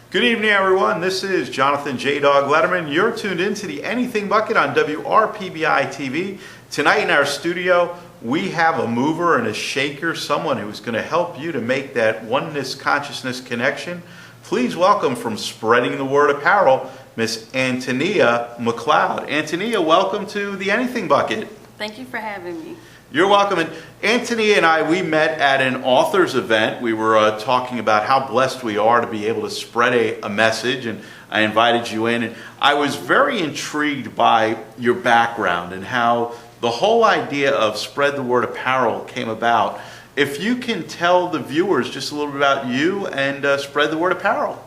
Good evening, everyone. This is Jonathan J. Dog Letterman. You're tuned into the Anything Bucket on WRPBI TV. Tonight in our studio, we have a mover and a shaker, someone who's going to help you to make that oneness consciousness connection. Please welcome from Spreading the Word Apparel, Miss Antonia McCloud. Antonia, welcome to the Anything Bucket. Thank you for having me. You're welcome. And Antonia and I, we met at an author's event. We were talking about how blessed we are to be able to spread a message, and I invited you in. And I was very intrigued by your background and how the whole idea of Spread the Word Apparel came about. If you can tell the viewers just a little bit about you and Spread the Word Apparel.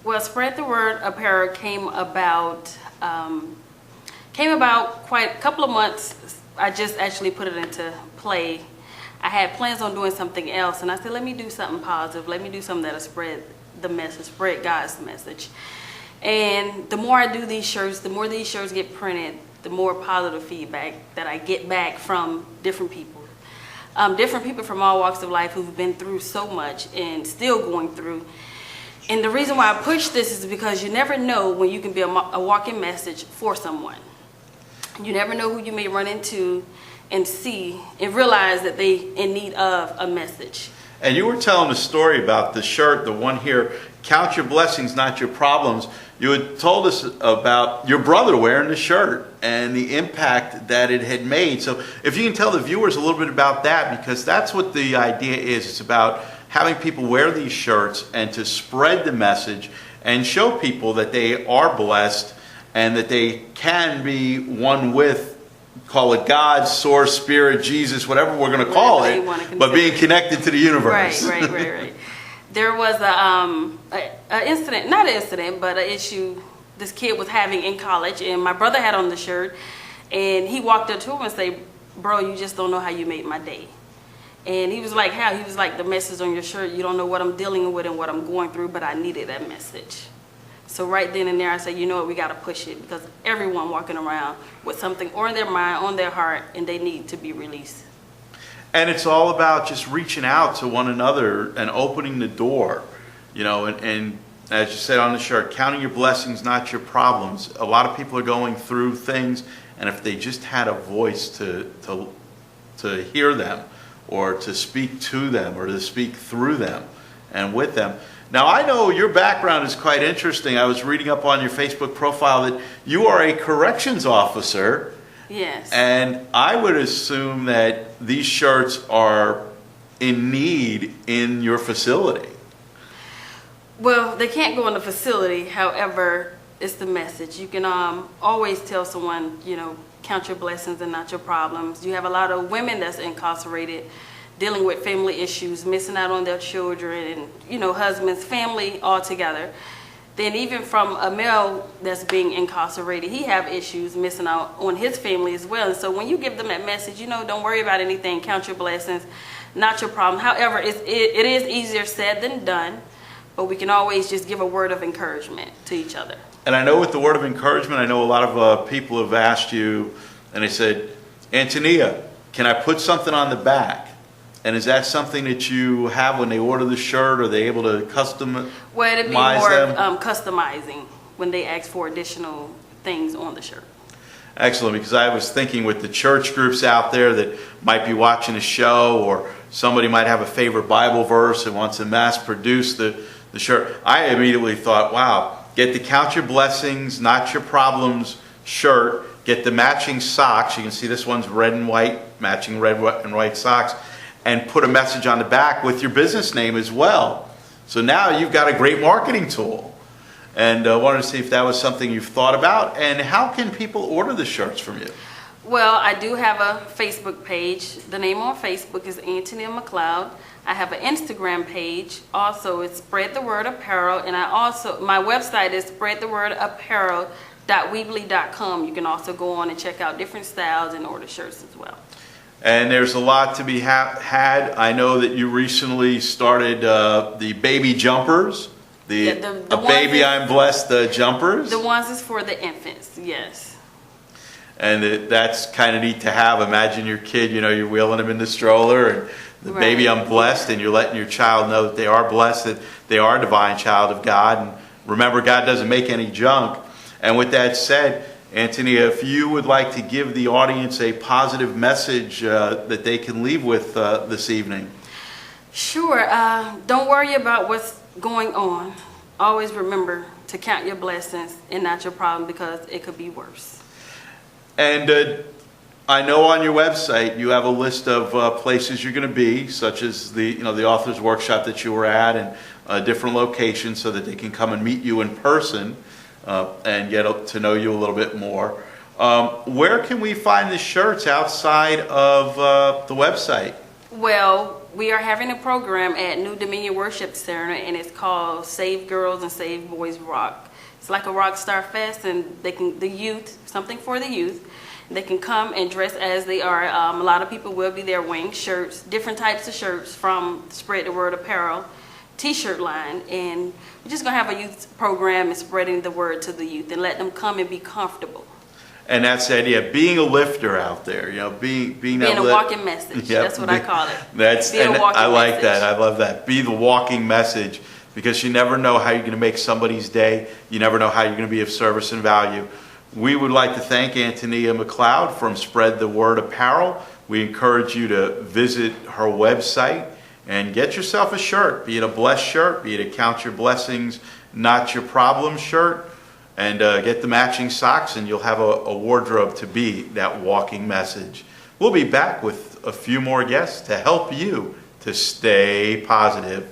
Well, Spread the Word Apparel came about quite a couple of months. I just actually put it into play. I had plans on doing something else, and I said, let me do something positive. Let me do something that'll spread the message, spread God's message. And the more I do these shirts, the more these shirts get printed, the more positive feedback that I get back from different people. Different people from all walks of life who've been through so much and still going through. And the reason why I push this is because you never know when you can be a walking message for someone. You never know who you may run into and see and realize that they in need of a message. And you were telling a story about the shirt, the one here, Count Your Blessings, Not Your Problems. You had told us about your brother wearing the shirt and the impact that it had made. So if you can tell the viewers a little bit about that, because that's what the idea is. It's about having people wear these shirts and to spread the message and show people that they are blessed and that they can be one with, call it God, Source, Spirit, Jesus, whatever we're going to call it, but being connected to the universe. Right. There was an incident, not an incident, but an issue this kid was having in college, and my brother had on the shirt, and he walked up to him and said, bro, you just don't know how you made my day. And he was like, how? He was like, the message on your shirt, you don't know what I'm dealing with and what I'm going through, but I needed that message. So right then and there, I said, you know what, we got to push it, because everyone walking around with something on their mind, on their heart, and they need to be released. And it's all about just reaching out to one another and opening the door, you know, and as you said on the shirt, counting your blessings, not your problems. A lot of people are going through things, and if they just had a voice to hear them, or to speak to them, or to speak through them and with them. Now, I know your background is quite interesting. I was reading up on your Facebook profile that you are a corrections officer. Yes. And I would assume that these shirts are in need in your facility. Well, they can't go in the facility. However, it's the message. You can always tell someone, you know, count your blessings and not your problems. You have a lot of women that's incarcerated, dealing with family issues, missing out on their children and, you know, husbands, family all together. Then even from a male that's being incarcerated, he have issues, missing out on his family as well. And so when you give them that message, you know, don't worry about anything, count your blessings, not your problem. However, it is easier said than done, but we can always just give a word of encouragement to each other. And I know with the word of encouragement, I know a lot of people have asked you, and they said, Antonia, can I put something on the back? And is that something that you have when they order the shirt? Are they able to customize Well, it'd be more customizing when they ask for additional things on the shirt. Excellent, because I was thinking with the church groups out there that might be watching a show, or somebody might have a favorite Bible verse and wants to mass produce the shirt. I immediately thought, wow, get the Count Your Blessings, Not Your Problems shirt, get the matching socks. You can see this one's red and white, matching red and white socks. And put a message on the back with your business name as well. So now you've got a great marketing tool. And I wanted to see if that was something you've thought about. And how can people order the shirts from you? Well, I do have a Facebook page. The name on Facebook is Antonia McCloud. I have an Instagram page. Also, it's Spread the Word Apparel. And my website is spreadthewordapparel.weebly.com. You can also go on and check out different styles and order shirts as well. And there's a lot to be had. I know that you recently started the baby jumpers, the Baby I'm Blessed jumpers. The ones is for the infants, yes. And that's kind of neat to have. Imagine your kid, you know, you're wheeling them in the stroller, and the baby I'm blessed, and you're letting your child know that they are blessed. they are a divine child of God. And remember, God doesn't make any junk. And with that said, Antonia, if you would like to give the audience a positive message that they can leave with this evening. Sure. Don't worry about what's going on. Always remember to count your blessings and not your problem, because it could be worse. And I know on your website you have a list of places you're going to be, such as the author's workshop that you were at, and different locations, so that they can come and meet you in person and get to know you a little bit more. Where can we find the shirts outside of the website? Well, we are having a program at New Dominion Worship Center, and it's called Save Girls and Save Boys Rock. It's like a rock star fest, and the youth, something for the youth. They can come and dress as they are. A lot of people will be there wearing shirts, different types of shirts from Spread the Word Apparel t-shirt line. And we're just going to have a youth program and spreading the word to the youth and let them come and be comfortable. And that's the idea, being a lifter out there, being a walking message. Yep. That's what I call it. I like that. I love that. Be the walking message, because you never know how you're going to make somebody's day. You never know how you're going to be of service and value. We would like to thank Antonia McCloud from Spread the Word Apparel. We encourage you to visit her website and get yourself a shirt, be it a blessed shirt, be it a Count Your Blessings, Not Your Problem shirt. And get the matching socks, and you'll have a wardrobe to be that walking message. We'll be back with a few more guests to help you to stay positive.